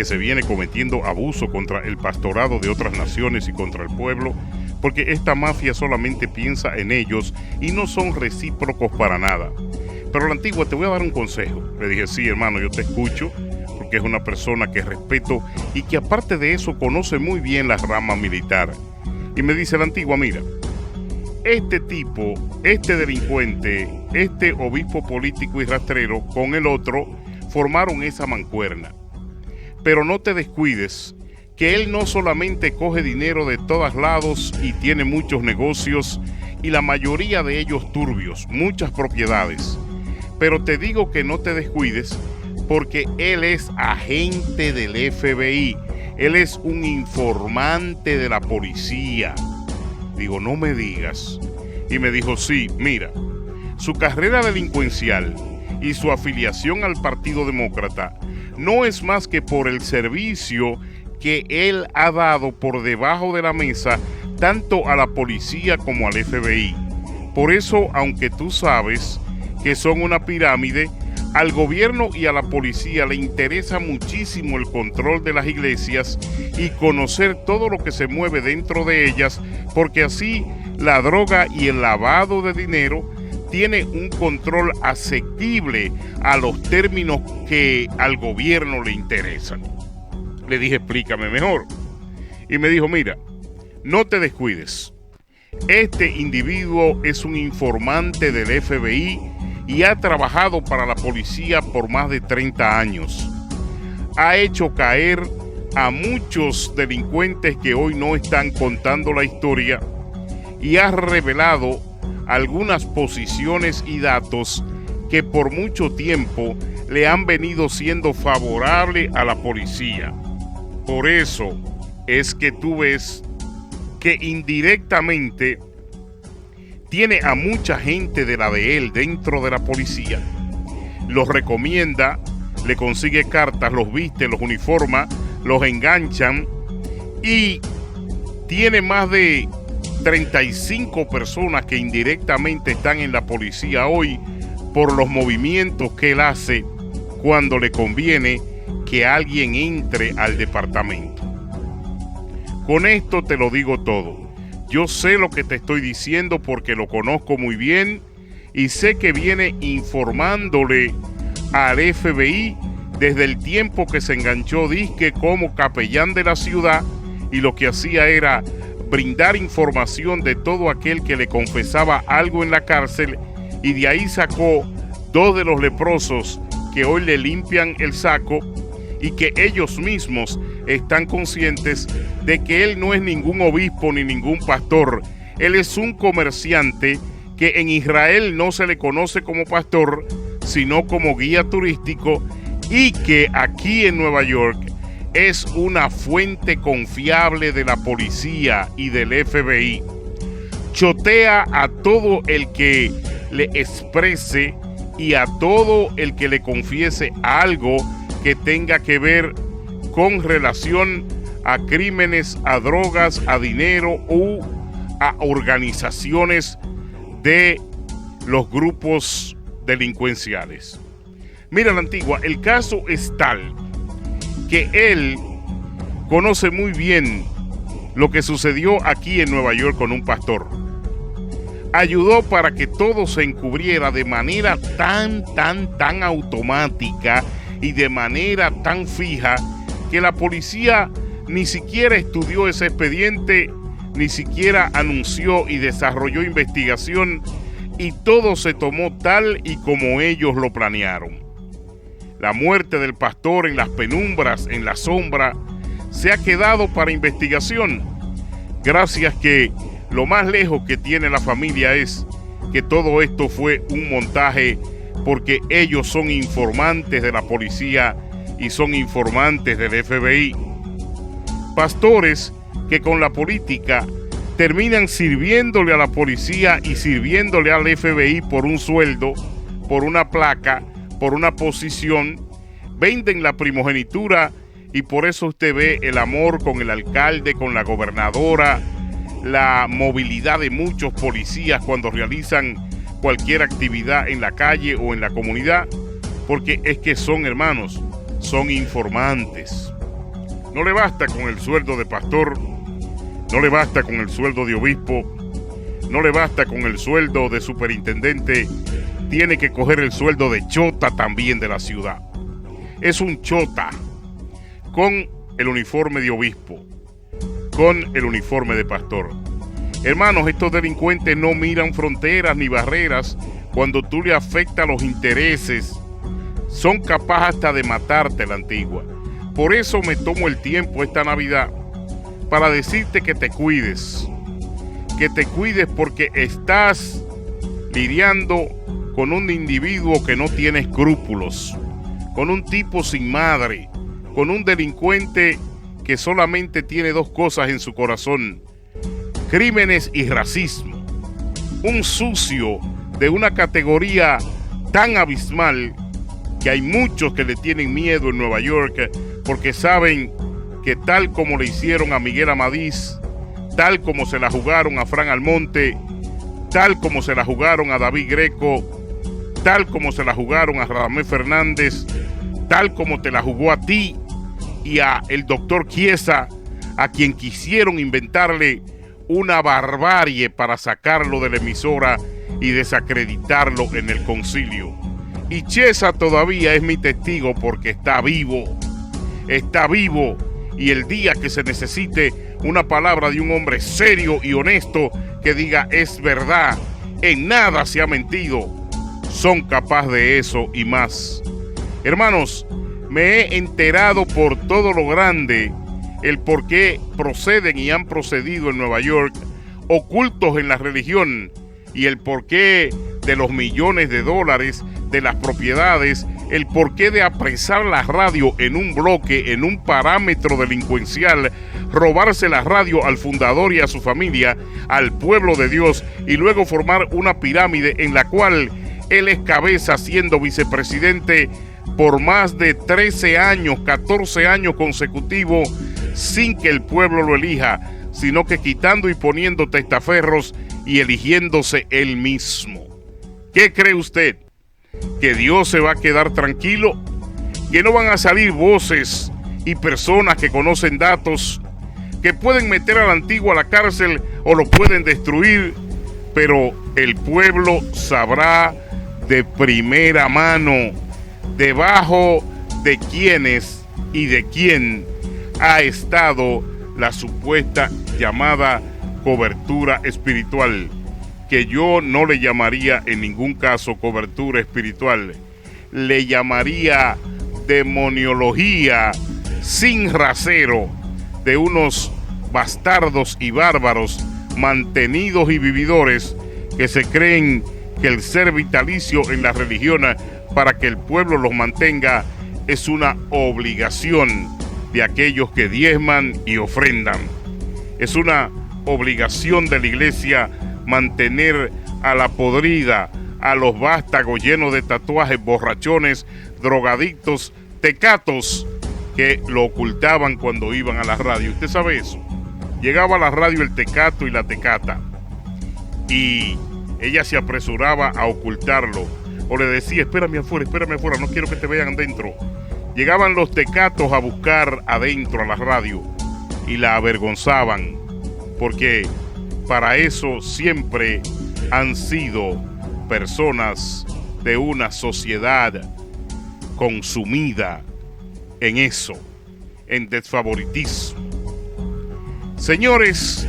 que se viene cometiendo abuso contra el pastorado de otras naciones y contra el pueblo, porque esta mafia solamente piensa en ellos y no son recíprocos para nada. Pero la Antigua, te voy a dar un consejo. Le dije, sí, hermano, yo te escucho, porque es una persona que respeto y que aparte de eso conoce muy bien la rama militar. Y me dice la Antigua, mira, este tipo, este delincuente, este obispo político y rastrero con el otro formaron esa mancuerna. Pero no te descuides que él no solamente coge dinero de todos lados y tiene muchos negocios y la mayoría de ellos turbios, muchas propiedades. Pero te digo que no te descuides porque él es agente del FBI, él es un informante de la policía. Digo, no me digas. Y me dijo, sí, mira, su carrera delincuencial y su afiliación al Partido Demócrata no es más que por el servicio que él ha dado por debajo de la mesa tanto a la policía como al FBI. Por eso, aunque tú sabes que son una pirámide, al gobierno y a la policía le interesa muchísimo el control de las iglesias y conocer todo lo que se mueve dentro de ellas, porque así la droga y el lavado de dinero tiene un control asequible a los términos que al gobierno le interesan. Le dije, explícame mejor. Y me dijo, mira, no te descuides. Este individuo es un informante del FBI y ha trabajado para la policía por más de 30 años. Ha hecho caer a muchos delincuentes que hoy no están contando la historia y ha revelado algunas posiciones y datos que por mucho tiempo le han venido siendo favorables a la policía. Por eso es que tú ves que indirectamente tiene a mucha gente de la de él dentro de la policía. Los recomienda, le consigue cartas, los viste, los uniforma, los enganchan y tiene más de 35 personas que indirectamente están en la policía hoy por los movimientos que él hace cuando le conviene que alguien entre al departamento. Con esto te lo digo todo. Yo sé lo que te estoy diciendo porque lo conozco muy bien y sé que viene informándole al FBI desde el tiempo que se enganchó disque como capellán de la ciudad y lo que hacía era brindar información de todo aquel que le confesaba algo en la cárcel y de ahí sacó 2 de los leprosos que hoy le limpian el saco y que ellos mismos están conscientes de que él no es ningún obispo ni ningún pastor. Él es un comerciante que en Israel no se le conoce como pastor, sino como guía turístico y que aquí en Nueva York es una fuente confiable de la policía y del FBI. Chotea a todo el que le exprese y a todo el que le confiese algo que tenga que ver con relación a crímenes, a drogas, a dinero u a organizaciones de los grupos delincuenciales. Mira, la Antigua, el caso es tal que él conoce muy bien lo que sucedió aquí en Nueva York con un pastor. Ayudó para que todo se encubriera de manera tan automática y de manera tan fija que la policía ni siquiera estudió ese expediente, ni siquiera anunció y desarrolló investigación y todo se tomó tal y como ellos lo planearon. La muerte del pastor en las penumbras, en la sombra, se ha quedado para investigación. Gracias que lo más lejos que tiene la familia es que todo esto fue un montaje porque ellos son informantes de la policía y son informantes del FBI. Pastores que con la política terminan sirviéndole a la policía y sirviéndole al FBI por un sueldo, por una placa, por una posición, venden la primogenitura y por eso usted ve el amor con el alcalde, con la gobernadora, la movilidad de muchos policías cuando realizan cualquier actividad en la calle o en la comunidad, porque es que son hermanos, son informantes. No le basta con el sueldo de pastor, no le basta con el sueldo de obispo, no le basta con el sueldo de superintendente, tiene que coger el sueldo de chota también de la ciudad. Es un chota con el uniforme de obispo, con el uniforme de pastor. Hermanos, estos delincuentes no miran fronteras ni barreras cuando tú le afectas los intereses. Son capaces hasta de matarte, la Antigua. Por eso me tomo el tiempo esta Navidad para decirte que te cuides. Que te cuides porque estás lidiando con un individuo que no tiene escrúpulos, con un tipo sin madre, con un delincuente que solamente tiene dos cosas en su corazón: crímenes y racismo. Un sucio de una categoría tan abismal que hay muchos que le tienen miedo en Nueva York porque saben que tal como le hicieron a Miguel Amadís, tal como se la jugaron a Fran Almonte, tal como se la jugaron a David Greco, tal como se la jugaron a Radamés Fernández, tal como te la jugó a ti y a el doctor Chiesa, a quien quisieron inventarle una barbarie para sacarlo de la emisora y desacreditarlo en el concilio. Y Chiesa todavía es mi testigo porque está vivo, y el día que se necesite una palabra de un hombre serio y honesto que diga es verdad, en nada se ha mentido, son capaces de eso y más. Hermanos, me he enterado por todo lo grande el por qué proceden y han procedido en Nueva York ocultos en la religión y el porqué de los millones de dólares, de las propiedades, el porqué de apresar la radio en un bloque, en un parámetro delincuencial, robarse la radio al fundador y a su familia, al pueblo de Dios, y luego formar una pirámide en la cual él es cabeza siendo vicepresidente por más de 13 años, 14 años consecutivos, sin que el pueblo lo elija, sino que quitando y poniendo testaferros y eligiéndose él mismo. ¿Qué cree usted? ¿Que Dios se va a quedar tranquilo? ¿Que no van a salir voces y personas que conocen datos, que pueden meter a la Antigua a la cárcel o lo pueden destruir? Pero el pueblo sabrá de primera mano debajo de quiénes y de quién ha estado la supuesta llamada cobertura espiritual, que yo no le llamaría en ningún caso cobertura espiritual, le llamaría demoniología sin rasero de unos bastardos y bárbaros mantenidos y vividores que se creen que el ser vitalicio en la religión para que el pueblo los mantenga es una obligación de aquellos que diezman y ofrendan. Es una obligación de la iglesia mantener a la podrida, a los vástagos llenos de tatuajes, borrachones, drogadictos, tecatos, que lo ocultaban cuando iban a la radio. ¿Usted sabe eso? Llegaba a la radio el tecato y la tecata y ella se apresuraba a ocultarlo o le decía, espérame afuera, no quiero que te vean dentro. Llegaban los tecatos a buscar adentro a la radio y la avergonzaban, porque para eso siempre han sido personas de una sociedad consumida en eso, en desfavoritismo. Señores,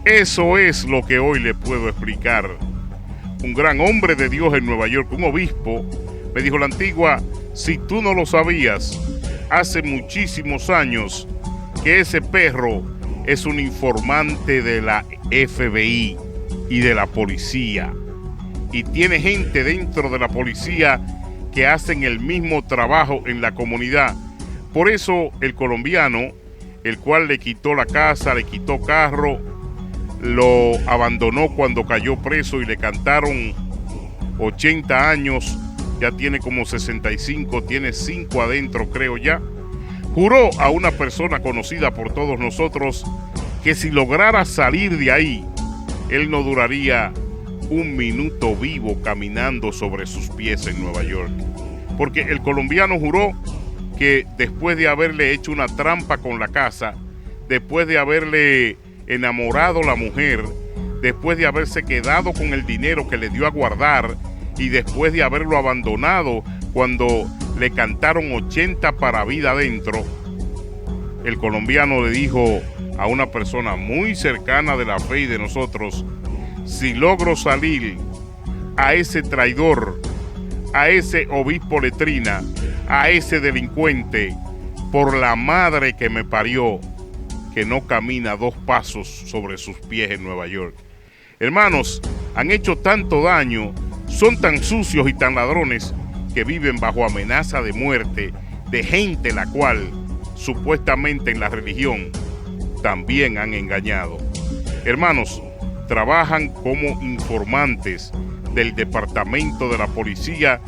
eso es lo que hoy le puedo explicar. Un gran hombre de Dios en Nueva York, un obispo, me dijo, la Antigua, si tú no lo sabías, hace muchísimos años que ese perro es un informante de la FBI y de la policía. Y tiene gente dentro de la policía que hacen el mismo trabajo en la comunidad. Por eso el colombiano, el cual le quitó la casa, le quitó carro, lo abandonó cuando cayó preso y le cantaron 80 años, ya tiene como 65, tiene 5 adentro creo ya, juró a una persona conocida por todos nosotros que si lograra salir de ahí, él no duraría un minuto vivo caminando sobre sus pies en Nueva York. Porque el colombiano juró que después de haberle hecho una trampa con la casa, después de haberle enamorado la mujer, después de haberse quedado con el dinero que le dio a guardar y después de haberlo abandonado cuando le cantaron 80 para vida adentro, el colombiano le dijo a una persona muy cercana de la fe y de nosotros: si logro salir a ese traidor, a ese obispo letrina, a ese delincuente, por la madre que me parió, que no camina 2 pasos sobre sus pies en Nueva York. Hermanos, han hecho tanto daño, son tan sucios y tan ladrones que viven bajo amenaza de muerte de gente la cual supuestamente en la religión también han engañado. Hermanos, trabajan como informantes del departamento de la policía,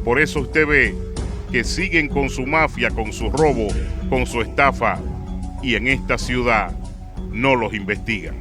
por eso usted ve que siguen con su mafia, con su robo, con su estafa, y en esta ciudad no los investigan.